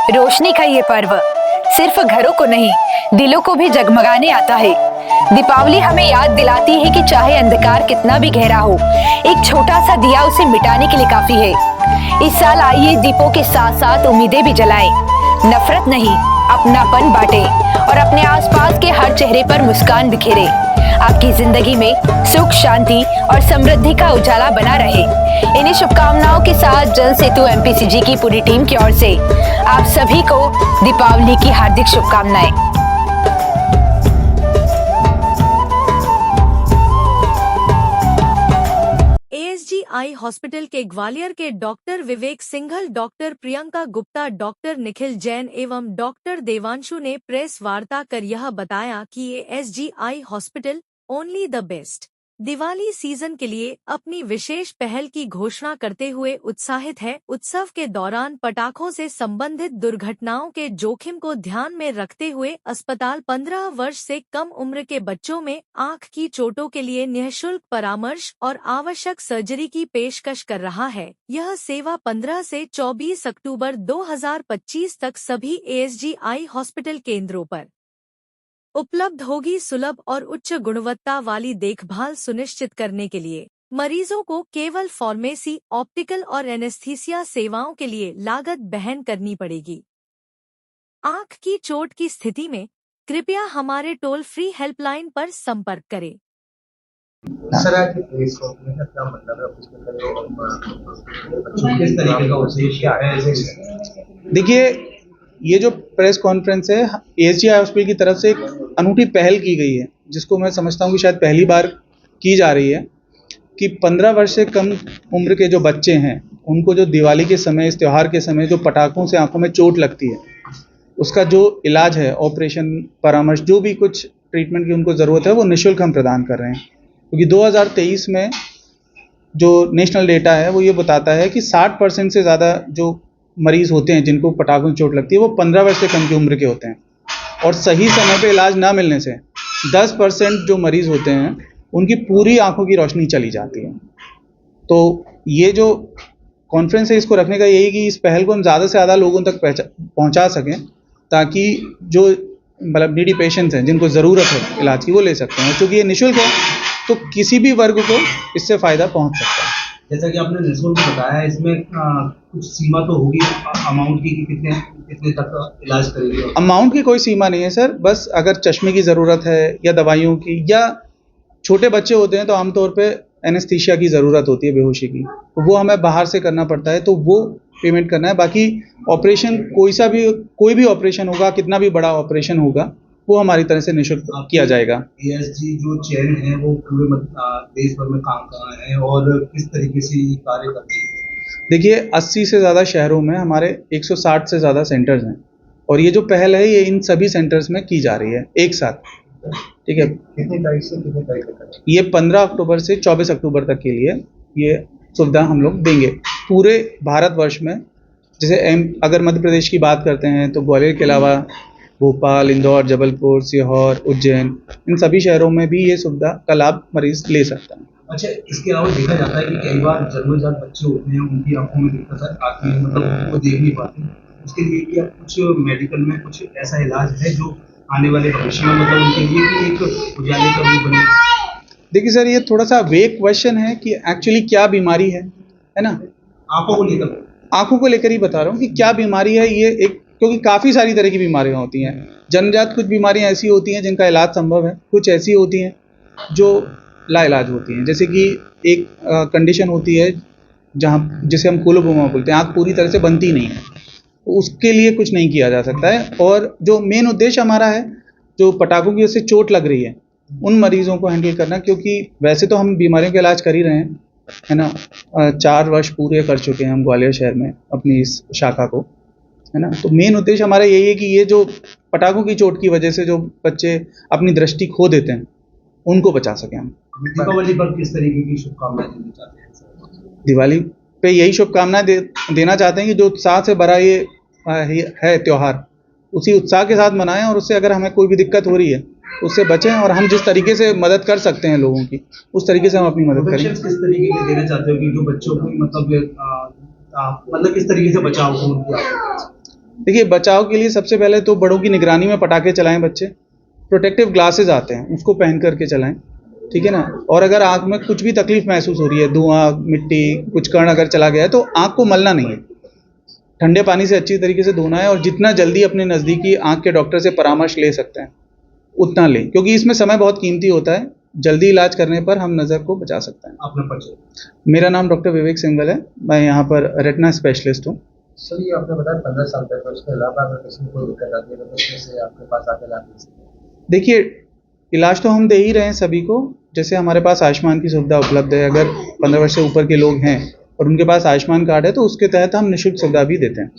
रोशनी का ये पर्व सिर्फ घरों को नहीं, दिलों को भी जगमगाने आता है। दीपावली हमें याद दिलाती है कि चाहे अंधकार कितना भी गहरा हो, एक छोटा सा दिया उसे मिटाने के लिए काफी है। इस साल आइए दीपों के साथ साथ उम्मीदें भी जलाएं। नफरत नहीं, अपनापन बांटे और अपने आसपास के हर चेहरे पर मुस्कान बिखेरे। आपकी जिंदगी में सुख, शांति और समृद्धि का उजाला बना रहे। इन्हीं शुभकामनाओं के साथ जल सेतु एमपीसीजी की पूरी टीम की ओर से आप सभी को दीपावली की हार्दिक शुभकामनाएं। एएसजी हॉस्पिटल के ग्वालियर के डॉक्टर विवेक सिंघल, डॉक्टर प्रियंका गुप्ता, डॉक्टर निखिल जैन एवं डॉक्टर देवांशु ने प्रेस वार्ता कर यह बताया कि ASG hospital only the best Diwali season के लिए अपनी विशेष पहल की घोषणा करते हुए उत्साहित है। उत्सव के दौरान पटाखों से संबंधित दुर्घटनाओं के जोखिम को ध्यान में रखते हुए अस्पताल 15 वर्ष से कम उम्र के बच्चों में आँख की चोटों के लिए निःशुल्क परामर्श और आवश्यक सर्जरी की पेशकश कर रहा है। यह सेवा 15 से 24 अक्टूबर 2025 तक सभी एएसजी हॉस्पिटल केंद्रों पर उपलब्ध होगी। सुलभ और उच्च गुणवत्ता वाली देखभाल सुनिश्चित करने के लिए मरीजों को केवल फार्मेसी, ऑप्टिकल और एनेस्थीसिया सेवाओं के लिए लागत वहन करनी पड़ेगी। आँख की चोट की स्थिति में कृपया हमारे टोल फ्री हेल्पलाइन पर संपर्क करें। सर, आज प्रेस कॉन्फ्रेंस का क्या मतलब है? किस तरीके का उद्देश्य क्या है? देखिए, ये जो प्रेस कॉन्फ्रेंस है एएसजी हॉस्पिटल की तरफ से एक अनूठी पहल की गई है, जिसको मैं समझता हूँ कि शायद पहली बार की जा रही है कि 15 वर्ष से कम उम्र के जो बच्चे हैं उनको जो दिवाली के समय, इस त्यौहार के समय जो पटाखों से आंखों में चोट लगती है, उसका जो इलाज है, ऑपरेशन, परामर्श, जो भी कुछ ट्रीटमेंट की उनको ज़रूरत है वो निःशुल्क हम प्रदान कर रहे हैं। क्योंकि 2023 में जो नेशनल डेटा है वो ये बताता है कि 60% से ज़्यादा जो मरीज़ होते हैं जिनको पटाखों की चोट लगती है वो 15 वर्ष से कम की उम्र के होते हैं, और सही समय पे इलाज ना मिलने से 10% जो मरीज़ होते हैं उनकी पूरी आंखों की रोशनी चली जाती है। तो ये जो कॉन्फ्रेंस है, इसको रखने का यही कि इस पहल को हम ज़्यादा से ज़्यादा लोगों तक पहुंचा सकें, ताकि जो मतलब नीडी पेशेंट्स हैं जिनको ज़रूरत है इलाज की वो ले सकते हैं। चूँकि ये निःशुल्क है तो किसी भी वर्ग को इससे फ़ायदा पहुँच सकता है। जैसा कि आपने निःशुल्क बताया, इसमें कुछ सीमा तो होगी अमाउंट की कि कितने तक इलाज करेगी? अमाउंट की कोई सीमा नहीं है सर, बस अगर चश्मे की ज़रूरत है या दवाइयों की, या छोटे बच्चे होते हैं तो आमतौर पे एनेस्थीसिया की ज़रूरत होती है, बेहोशी की, तो वो हमें बाहर से करना पड़ता है, तो वो पेमेंट करना है। बाकी ऑपरेशन कोई भी ऑपरेशन होगा, कितना भी बड़ा ऑपरेशन होगा, वो हमारी तरह से निःशुल्क किया जाएगा। एएसजी जो चेन है वो पूरे देश भर में काम कर रहा है और किस तरीके से ये कार्य करती है? देखिए, 80 से ज़्यादा शहरों में हमारे 160 से ज़्यादा सेंटर्स हैं, और ये जो पहल है ये इन सभी सेंटर्स में की जा रही है एक साथ। ठीक है, कितनी तारीख से कितनी तारीख तक? ये 15 अक्टूबर से 24 अक्टूबर तक के लिए ये सुविधा हम लोग देंगे पूरे भारतवर्ष में। जैसे अगर मध्य प्रदेश की बात करते हैं तो ग्वालियर के अलावा भोपाल, इंदौर, जबलपुर, सीहोर, उज्जैन, इन सभी शहरों में भी ये सुविधा का लाभ मरीज ले सकता है। अच्छा, इसके अलावा देखा जाता है कि कई बार जन्मजात बच्चे होते हैं, उनकी आंखों में दिक्कत आती है, मतलब वो देख नहीं पाते। उसके लिए क्या कुछ मेडिकल में कुछ ऐसा इलाज है जो आने वाले भविष्य में मतलब उनके लिए भी एक उजाले का रूप बने? देखिए सर, ये थोड़ा सा वेग क्वेश्चन है कि एक्चुअली क्या बीमारी है ना? आंखों को लेकर ही बता रहा हूँ कि क्या बीमारी है ये, एक क्योंकि काफ़ी सारी तरह की बीमारियाँ होती हैं। जन्मजात कुछ बीमारियाँ ऐसी होती हैं जिनका इलाज संभव है, कुछ ऐसी होती हैं जो लाइलाज होती हैं। जैसे कि एक कंडीशन होती है जहाँ जिसे हम कोलोबोमा बोलते हैं, आँख पूरी तरह से बनती नहीं है, तो उसके लिए कुछ नहीं किया जा सकता है। और जो मेन उद्देश्य हमारा है, जो पटाखों की वजह से चोट लग रही है उन मरीजों को हैंडल करना, क्योंकि वैसे तो हम बीमारियों का इलाज कर ही रहे हैं, है ना। 4 वर्ष पूरे कर चुके हैं हम ग्वालियर शहर में अपनी इस शाखा को, है ना। तो मेन उद्देश्य हमारा यही है कि ये जो पटाखों की चोट की वजह से जो बच्चे अपनी दृष्टि खो देते हैं उनको बचा सकें हम। दीपावली पर किस तरीके की शुभकामनाएं देना चाहते हैं? दिवाली पे यही शुभकामनाएं देना चाहते हैं कि जो उत्साह से भरा ये है त्यौहार, उसी उत्साह के साथ मनाएं, और उससे अगर हमें कोई भी दिक्कत हो रही है उससे बचें, और हम जिस तरीके से मदद कर सकते हैं लोगों की उस तरीके से हम अपनी मदद करें। किस तरीके के देना चाहते हो कि जो बच्चों को मतलब किस तरीके से बचाव हो? देखिए, बचाव के लिए सबसे पहले तो बड़ों की निगरानी में पटाखे चलाएं बच्चे। प्रोटेक्टिव ग्लासेस आते हैं, उसको पहन करके चलाएं, ठीक है ना। और अगर आँख में कुछ भी तकलीफ महसूस हो रही है, धुआं, मिट्टी, कुछ कण अगर चला गया है, तो आँख को मलना नहीं है, ठंडे पानी से अच्छी तरीके से धोना है। और जितना जल्दी अपने नज़दीकी आँख के डॉक्टर से परामर्श ले सकते हैं उतना लें, क्योंकि इसमें समय बहुत कीमती होता है। जल्दी इलाज करने पर हम नज़र को बचा सकते हैं। अपना परिचय। मेरा नाम डॉक्टर विवेक सिंघल है, मैं यहाँ पर रेटिना स्पेशलिस्ट हूँ। सर, ये आपने बताया 15 साल तक, उसके अलावा अगर किसी को कोई दिक्कत आती है तो उसमें से आपके पास आके ला सकते हैं। देखिए, इलाज तो हम दे ही रहे हैं सभी को। जैसे हमारे पास आयुष्मान की सुविधा उपलब्ध है, अगर 15 वर्ष से ऊपर के लोग हैं और उनके पास आयुष्मान कार्ड है तो उसके तहत हम निःशुल्क सुविधा भी देते हैं।